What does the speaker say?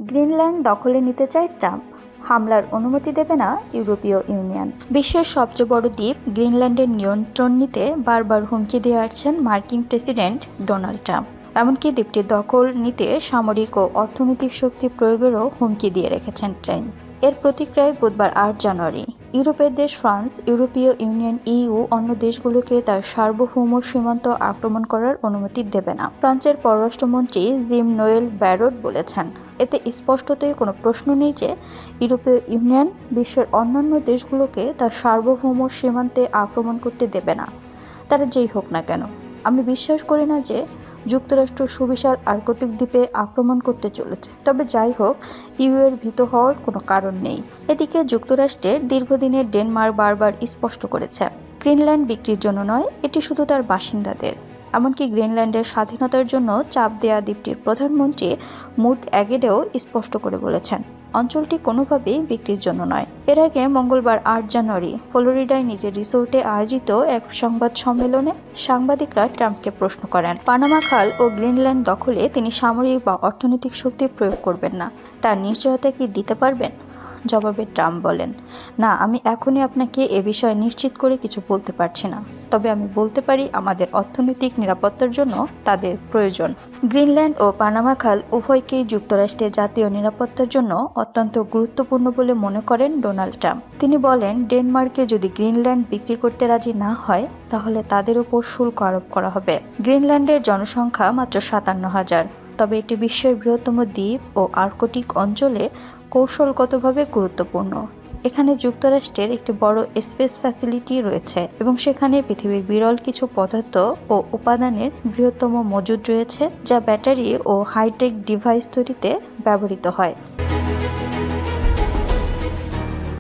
Greenland দখলে নিতে চায় ট্রাম্প, হামলার অনুমতি দেবে না ইউরোপীয় ইউনিয়ন। বিশ্বের সবচেয়ে বড় দ্বীপ গ্রিনল্যান্ডের নিয়ন্ত্রণ নিতে বারবার হুমকি দিয়ে আসছেন মার্কিন প্রেসিডেন্ট ডোনাল্ড ট্রাম্প। এমনকি দ্বীপটি দখল নিতে সামরিক ও অর্থনৈতিক শক্তি প্রয়োগেরও হুমকি দিয়ে রেখেছেন ট্রাম্প। এর প্রতিক্রিয়ায় বুধবার ৮ জানুয়ারি ইউরোপের দেশ ফ্রান্স ইউরোপীয় ইউনিয়ন অন্য দেশগুলোকে তার সার্বভৌম সীমান্ত আক্রমণ করার অনুমতি দেবে না। ফ্রান্সের পররাষ্ট্রমন্ত্রী জিম নোয়েল ব্যারট বলেছেন, এতে স্পষ্টতই কোনো প্রশ্ন নেই যে ইউরোপীয় ইউনিয়ন বিশ্বের অন্যান্য দেশগুলোকে তার সার্বভৌম সীমান্তে আক্রমণ করতে দেবে না, তারা যেই হোক না কেন। আমি বিশ্বাস করি না যে যুক্তরাষ্ট্র সুবিশাল আর্কটিক দ্বীপে আক্রমণ করতে চলেছে, তবে যাই হোক, এর ভীত হওয়ার কোনো কারণ নেই। এদিকে যুক্তরাষ্ট্রের দীর্ঘদিনের ডেনমার্ক বারবার স্পষ্ট করেছে, গ্রিনল্যান্ড বিক্রির জন্য নয়, এটি শুধু তার বাসিন্দাদের। এমনকি গ্রিনল্যান্ডের স্বাধীনতার জন্য চাপ দেয়া দ্বীপটির প্রধানমন্ত্রী মুট অ্যাগেডেও স্পষ্ট করে বলেছেন, অঞ্চলটি কোনোভাবেই বিক্রির জন্য নয়। এর আগে মঙ্গলবার ৮ জানুয়ারি ফ্লোরিডায় নিজের রিসোর্টে আয়োজিত এক সংবাদ সম্মেলনে সাংবাদিকরা ট্রাম্পকে প্রশ্ন করেন, পানামা খাল ও গ্রিনল্যান্ড দখলে তিনি সামরিক বা অর্থনৈতিক শক্তি প্রয়োগ করবেন না, তার নিশ্চয়তা কি দিতে পারবেন? জবাবে ট্রাম্প বলেন, না, আমি এখনই আপনাকে এ বিষয়ে নিশ্চিত করে কিছু বলতে পারছি না, তবে আমি বলতে পারি আমাদের অর্থনৈতিক নিরাপত্তার জন্য তাদের প্রয়োজন। গ্রিনল্যান্ড ও পানামা খাল উভয়কেই যুক্তরাষ্ট্রের জাতীয় নিরাপত্তার জন্য অত্যন্ত গুরুত্বপূর্ণ বলে মনে করেন ডোনাল্ড ট্রাম্প। তিনি বলেন, ডেনমার্কে যদি গ্রিনল্যান্ড বিক্রি করতে রাজি না হয় তাহলে তাদের উপর শুল্ক আরোপ করা হবে। গ্রিনল্যান্ডের জনসংখ্যা মাত্র ৫৭,০০০, তবে এটি বিশ্বের বৃহত্তম দ্বীপ ও আর্কটিক অঞ্চলে কৌশলগতভাবে গুরুত্বপূর্ণ। এখানে যুক্তরাষ্ট্রের একটি বড় স্পেস ফ্যাসিলিটি রয়েছে এবং সেখানে পৃথিবীর বিরল কিছু পদার্থ ও উপাদানের বৃহত্তম মজুদ রয়েছে, যা ব্যাটারি ও হাইটেক ডিভাইস তৈরিতে ব্যবহৃত হয়।